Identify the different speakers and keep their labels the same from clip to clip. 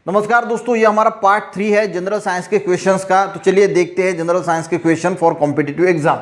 Speaker 1: नमस्कार दोस्तों, ये हमारा पार्ट 3 है जनरल साइंस के क्वेश्चंस का। तो चलिए देखते हैं जनरल साइंस के question for competitive exam.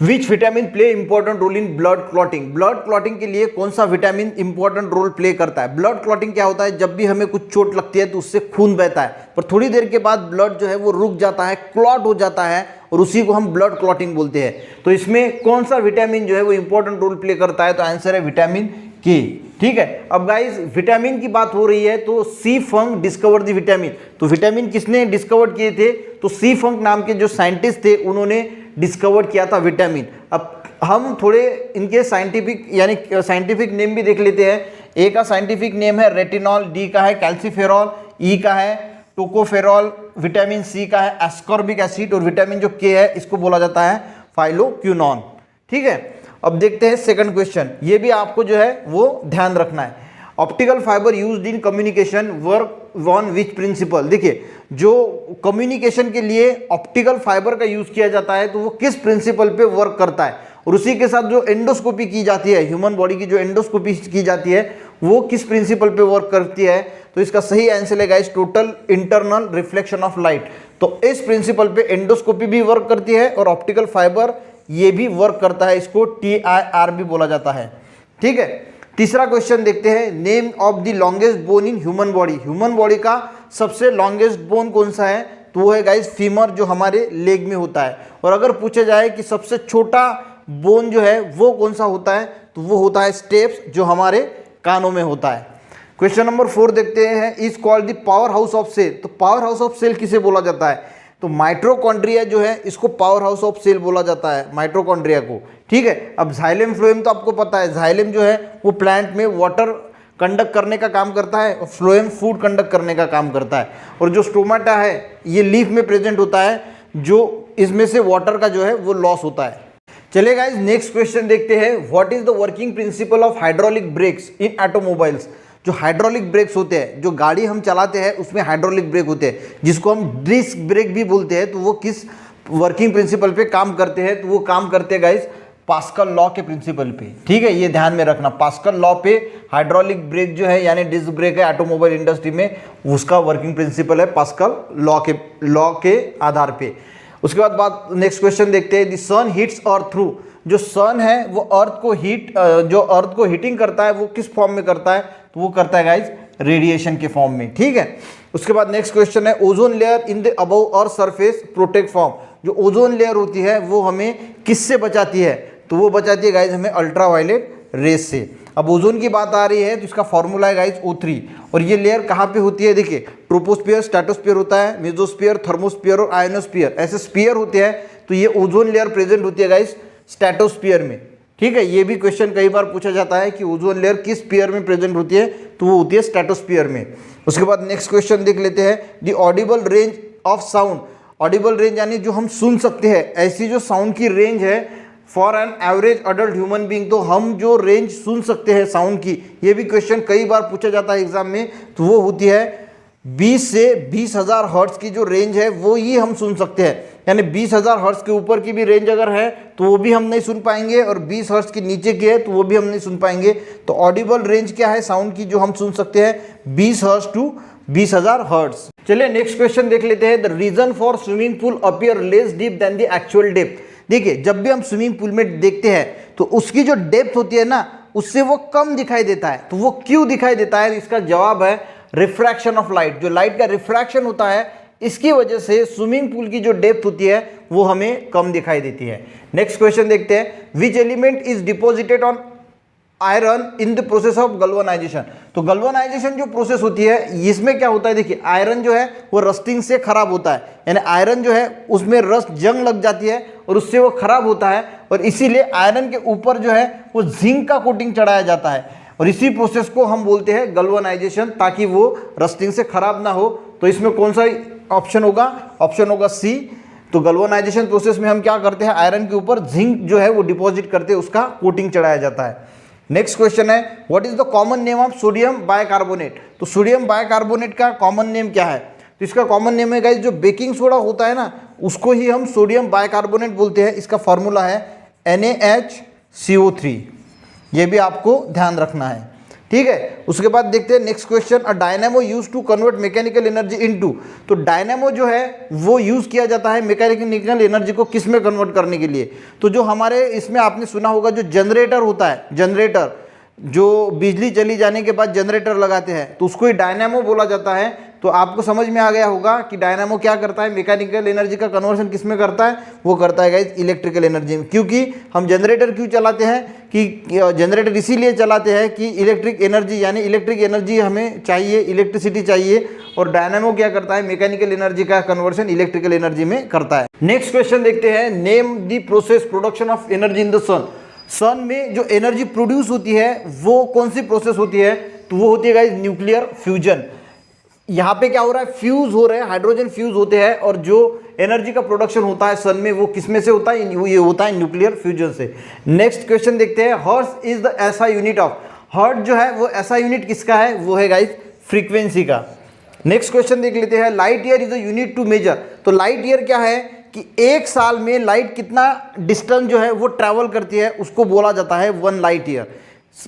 Speaker 1: Which vitamin play important role in blood clotting. Blood clotting के लिए कौन सा विटामिन इंपॉर्टेंट रोल प्ले करता है। ब्लड क्लॉटिंग क्या होता है, जब भी हमें कुछ चोट लगती है तो उससे खून बहता है, पर थोड़ी देर के बाद ब्लड जो है वो रुक जाता है, क्लॉट हो जाता है, और उसी को हम ब्लड क्लॉटिंग बोलते हैं। तो इसमें कौन सा विटामिन जो है वो इंपॉर्टेंट रोल प्ले करता है, तो आंसर है विटामिन के। ठीक है, अब गाइस विटामिन की बात हो रही है तो सी फंक डिस्कवर द विटामिन। तो विटामिन किसने डिस्कवर किए थे, तो सी फंक नाम के जो साइंटिस्ट थे उन्होंने डिस्कवर किया था विटामिन। अब हम थोड़े इनके साइंटिफिक नेम भी देख लेते हैं। ए का साइंटिफिक नेम है रेटिनॉल, डी का है कैल्सीफेरॉल, ई का है टोकोफेरॉल, विटामिन सी का है एस्कॉर्बिक एसिड, और विटामिन जो के है इसको बोला जाता है फाइलोक्विनोन। ठीक है, अब देखते हैं सेकंड क्वेश्चन। ये भी आपको जो है वो ध्यान रखना है। Optical fibre used in communication work on which principle. देखिए, जो कम्युनिकेशन के लिए ऑप्टिकल फाइबर का यूज किया जाता है तो वो किस प्रिंसिपल पे वर्क करता है, और उसी के साथ जो एंडोस्कोपी की जाती है, ह्यूमन बॉडी की जो एंडोस्कोपी की जाती है वो किस प्रिंसिपल पे वर्क करती है। तो इसका सही आंसर है guys total internal reflection of light. तो इस प्रिंसिपल पे एंडोस्कोपी भी वर्क करती है और ऑप्टिकल फाइबर ये भी वर्क करता है, इसको TIR भी बोला जाता है। ठीक है, तीसरा क्वेश्चन देखते हैं। Name of the longest bone in human body. Human body का सबसे लॉन्गेस्ट बोन कौन सा है, तो वो है गाइस फीमर, जो हमारे लेग में होता है। और अगर पूछा जाए कि सबसे छोटा बोन जो है वो कौन सा होता है, तो वो होता है स्टेप्स, जो हमारे कानों में होता है। क्वेश्चन नंबर 4 देखते हैं। Is called the power house of cell. तो पावर हाउस ऑफ सेल किसे बोला जाता है, तो माइटोकॉन्ड्रिया जो है इसको पावर हाउस ऑफ सेल बोला जाता है, माइटोकॉन्ड्रिया को। ठीक है, अब जाइलम फ्लोएम तो आपको पता है, जाइलम जो है वो प्लांट में वाटर कंडक्ट करने का काम करता है और फ्लोएम फूड कंडक्ट करने का काम करता है। और जो स्टोमाटा है ये लीफ में प्रेजेंट होता है, जो इसमें से वाटर का जो है वो लॉस होता है। चलिए गाइस नेक्स्ट क्वेश्चन देखते हैं। What is the working principle of hydraulic breaks in automobiles. जो हाइड्रोलिक ब्रेक्स होते हैं, जो गाड़ी हम चलाते हैं उसमें हाइड्रोलिक ब्रेक होते हैं, जिसको हम डिस्क ब्रेक भी बोलते हैं, तो वो किस वर्किंग प्रिंसिपल पे काम करते हैं, तो वो काम करते हैं गाइस पास्कल लॉ के प्रिंसिपल पे। ठीक है, ये ध्यान में रखना, पास्कल लॉ पे हाइड्रोलिक ब्रेक जो है यानी डिस्क ब्रेक है ऑटोमोबाइल इंडस्ट्री में, उसका वर्किंग प्रिंसिपल है पास्कल लॉ के आधार पे। उसके बाद नेक्स्ट क्वेश्चन देखते हैं। The sun hits earth through. जो सन है वो अर्थ को हीटिंग करता है, वो किस फॉर्म में करता है, तो वो करता है गाइज रेडिएशन के फॉर्म में। ठीक है, उसके बाद नेक्स्ट क्वेश्चन है। Ozone layer in the above earth surface protect from. जो ओजोन लेयर होती है वो हमें किससे बचाती है, तो वो बचाती है गाइज हमें अल्ट्रावायलेट रेस से। अब ओजोन की बात आ रही है तो इसका फॉर्मूला है गाइज O3। और ये लेयर कहाँ पे होती है, देखिए ट्रोपोस्फियर, स्ट्रेटोस्फियर होता है, मेसोस्फियर, थर्मोस्फियर और आयोनोस्फियर, ऐसे स्फीयर होते हैं। तो ये ओजोन लेयर प्रेजेंट होती है गाइज स्ट्रेटोस्फियर में। ठीक है, ये भी क्वेश्चन कई बार पूछा जाता है कि ओजोन लेयर किस स्फीयर में प्रेजेंट होती है, तो वो होती है स्ट्रेटोस्फियर में। उसके बाद नेक्स्ट क्वेश्चन देख लेते हैं। The Audible range of sound. Audible range यानी जो हम सुन सकते हैं, ऐसी जो साउंड की रेंज है for an average adult human being. तो हम जो रेंज सुन सकते हैं साउंड की, ये भी क्वेश्चन कई बार पूछा जाता है एग्जाम में, तो वो होती है 20 से 20,000 हर्ट्ज की जो रेंज है वो ही हम सुन सकते हैं। यानी 20,000 हर्ट्ज के ऊपर की भी रेंज अगर है तो वो भी हम नहीं सुन पाएंगे, और 20 हर्ट्ज के नीचे की है तो वो भी हम नहीं सुन पाएंगे। तो ऑडिबल रेंज क्या है साउंड की जो हम सुन सकते हैं, 20 हर्ट्ज टू 20,000 हर्ट्ज। चलिए नेक्स्ट क्वेश्चन देख लेते हैं। The reason for swimming pool appear less deep than the actual depth. देखिए, जब भी हम स्विमिंग पूल में देखते हैं तो उसकी जो डेप्थ होती है ना, उससे वो कम दिखाई देता है। तो वो क्यों दिखाई देता है, इसका जवाब है रिफ्रैक्शन ऑफ लाइट। जो लाइट का रिफ्रैक्शन होता है, इसकी वजह से स्विमिंग पूल की जो डेप्थ होती है वो हमें कम दिखाई देती है। नेक्स्ट क्वेश्चन देखते हैं। Which element is deposited on iron in the process of galvanisation. तो गल्वनाइजेशन जो प्रोसेस होती है, इसमें क्या होता है, देखिए आयरन जो है वो रस्टिंग से खराब होता है, यानी आयरन जो है उसमें रस्ट जंग लग जाती है और उससे वो खराब होता है, और इसीलिए आयरन के ऊपर जो है वो जिंक का कोटिंग चढ़ाया जाता है, और इसी प्रोसेस को हम बोलते हैं गल्वनाइजेशन, ताकि वो रस्टिंग से खराब ना हो। तो इसमें कौन सा ऑप्शन होगा, ऑप्शन होगा सी। तो गल्वनाइजेशन प्रोसेस में हम क्या करते हैं, आयरन के ऊपर जिंक जो है वो डिपॉजिट करते हैं, उसका कोटिंग चढ़ाया जाता है। नेक्स्ट क्वेश्चन है। What is the common name of sodium bicarbonate. तो सोडियम बाइकार्बोनेट का कॉमन नेम क्या है, तो इसका कॉमन नेम है गाइस जो बेकिंग सोडा होता है ना, उसको ही हम सोडियम बाइकार्बोनेट बोलते हैं। इसका फॉर्मूला है NaHCO3। ये भी आपको ध्यान रखना है। ठीक है। उसके बाद देखते हैं next question, a dynamo use to convert mechanical energy into. तो डायनेमो जो है वो यूज किया जाता है मैकेनिकल एनर्जी को किस में कन्वर्ट करने के लिए। तो जो हमारे इसमें आपने सुना होगा जो जनरेटर होता है, जनरेटर जो बिजली चली जाने के बाद जनरेटर लगाते हैं तो उसको ही डायनेमो बोला जाता है। तो आपको समझ में आ गया होगा कि डायनेमो क्या करता है, मैकेनिकल एनर्जी का कन्वर्शन किस में करता है, वो करता है गाइस इलेक्ट्रिकल एनर्जी में। क्योंकि हम जनरेटर क्यों चलाते हैं कि जनरेटर इसीलिए चलाते हैं कि इलेक्ट्रिक एनर्जी यानी इलेक्ट्रिक एनर्जी हमें चाहिए, इलेक्ट्रिसिटी चाहिए, और डायनेमो क्या करता है, मैकेनिकल एनर्जी का कन्वर्शन इलेक्ट्रिकल एनर्जी में करता है। नेक्स्ट क्वेश्चन देखते हैं, name the process production of energy in the sun. Sun में जो एनर्जी प्रोड्यूस होती है वो कौन सी प्रोसेस होती है, तो वो होती है गाइस न्यूक्लियर फ्यूजन। यहाँ पे क्या हो रहा है, फ्यूज हो रहे हैं, हाइड्रोजन फ्यूज होते हैं, और जो एनर्जी का प्रोडक्शन होता है सन में वो किस में से होता है, ये होता है न्यूक्लियर फ्यूजन से। नेक्स्ट क्वेश्चन देखते हैं, hertz is the SI unit of. Hertz जो है वो ऐसा यूनिट किसका है, वो है गाइस फ्रीक्वेंसी का। नेक्स्ट क्वेश्चन देख लेते हैं, light year is a unit to measure. तो लाइट ईयर क्या है कि एक साल में लाइट कितना डिस्टेंस जो है वो ट्रैवल करती है उसको बोला जाता है 1 लाइट ईयर।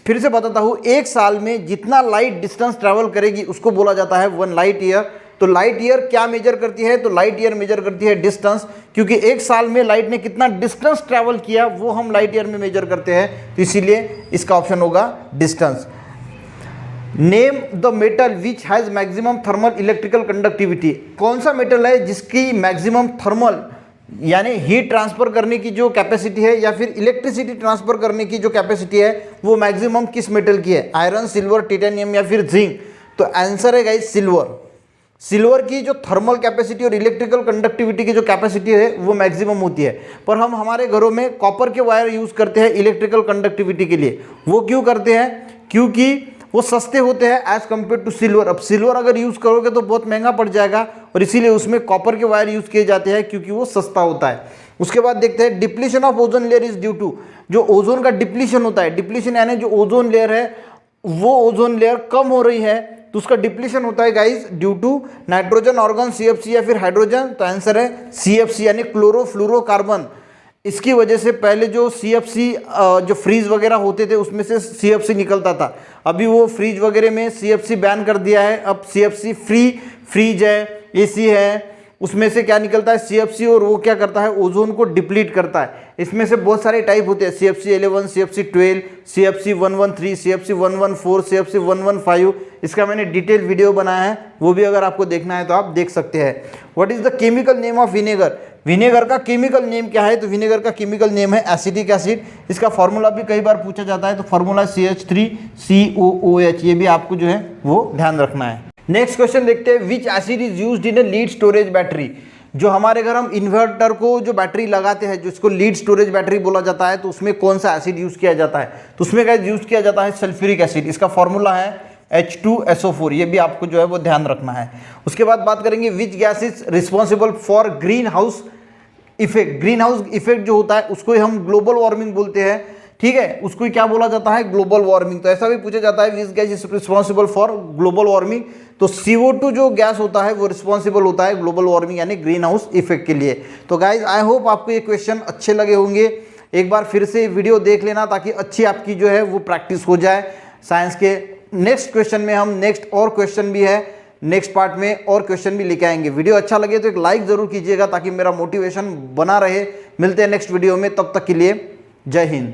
Speaker 1: फिर से बताता हूँ, एक साल में जितना लाइट डिस्टेंस ट्रैवल करेगी उसको बोला जाता है 1 लाइट ईयर। तो लाइट ईयर क्या मेजर करती है, तो लाइट ईयर मेजर करती है डिस्टेंस, क्योंकि एक साल में लाइट ने कितना डिस्टेंस ट्रैवल किया वो हम लाइट ईयर में मेजर करते हैं, तो इसीलिए इसका ऑप्शन होगा distance. Name the metal which has maximum thermal electrical conductivity. कौन सा मेटल है जिसकी मैक्सिमम थर्मल यानी हीट ट्रांसफर करने की जो कैपेसिटी है या फिर इलेक्ट्रिसिटी ट्रांसफर करने की जो कैपेसिटी है वो मैक्सिमम किस मेटल की है, आयरन, सिल्वर, टाइटेनियम या फिर जिंक। तो आंसर है गाइस सिल्वर। सिल्वर की जो थर्मल कैपेसिटी और इलेक्ट्रिकल कंडक्टिविटी की जो कैपेसिटी है वो मैक्सिमम होती है। पर हम हमारे घरों में कॉपर के वायर यूज करते हैं इलेक्ट्रिकल कंडक्टिविटी के लिए। वो क्यों करते हैं, क्योंकि वो सस्ते होते हैं एज कम्पेयर टू सिल्वर। अब सिल्वर अगर यूज करोगे तो बहुत महंगा पड़ जाएगा, और इसीलिए उसमें कॉपर के वायर यूज किए जाते हैं क्योंकि वो सस्ता होता है। उसके बाद देखते हैं, depletion of ozone layer is due to. जो ओजोन का डिप्लीशन होता है, डिप्लीशन यानी जो ओजोन लेयर है वो ओजोन लेयर कम हो रही है तो उसका डिप्लीशन होता है guys due to nitrogen argon, CFC या फिर हाइड्रोजन। तो आंसर है सीएफसी यानी क्लोरोफ्लोरोकार्बन। इसकी वजह से पहले जो सीएफसी जो फ्रीज वगैरह होते थे उसमें से सीएफसी निकलता था, अभी वो फ्रीज वगैरह में सीएफसी बैन कर दिया है। अब सीएफसी फ्री फ्रीज है, एसी है, उसमें से क्या निकलता है सीएफसी, और वो क्या करता है ओजोन को डिप्लीट करता है। इसमें से बहुत सारे टाइप होते हैं, CFC 11, CFC 12, CFC 113, CFC 114, CFC 115। इसका मैंने डिटेल वीडियो बनाया है, वो भी अगर आपको देखना है तो आप देख सकते हैं। What is the chemical name of vinegar. Vinegar का केमिकल नेम क्या है, तो विनेगर का केमिकल नेम है एसिटिक एसिड। इसका फॉर्मूला भी कई बार पूछा जाता है, तो फॉर्मूला CH3COOH। ये भी आपको जो है वो ध्यान रखना है। नेक्स्ट क्वेश्चन देखते हैं, विच acid is used in a lead storage battery. जो हमारे घर हम इन्वर्टर को जो बैटरी लगाते हैं जिसको लीड स्टोरेज बैटरी बोला जाता है, तो उसमें कौन सा एसिड यूज किया जाता है, तो उसमें क्या यूज किया जाता है सल्फ्यूरिक एसिड। इसका फॉर्मूला है H2SO4। ये भी आपको जो है वो ध्यान रखना है। उसके बाद बात करेंगे, which gas is responsible for green house effect. Green house effect जो होता है उसको ही हम ग्लोबल वार्मिंग बोलते हैं, ठीक है, उसको ही क्या बोला जाता है ग्लोबल वार्मिंग। तो ऐसा भी पूछा जाता है, which gas is responsible for global warming. तो CO2 जो गैस होता है वो रिस्पॉन्सिबल होता है ग्लोबल वार्मिंग यानी ग्रीन हाउस इफेक्ट के लिए। तो गाइज आई होप आपको ये क्वेश्चन अच्छे लगे होंगे। एक बार फिर से वीडियो देख लेना ताकि अच्छी आपकी जो है वो प्रैक्टिस हो जाए साइंस के। नेक्स्ट क्वेश्चन में हम नेक्स्ट और क्वेश्चन भी है, नेक्स्ट पार्ट में और क्वेश्चन भी लेके आएंगे। वीडियो अच्छा लगे तो एक लाइक जरूर कीजिएगा ताकि मेरा मोटिवेशन बना रहे। मिलते हैं नेक्स्ट वीडियो में, तब तक के लिए जय हिंद।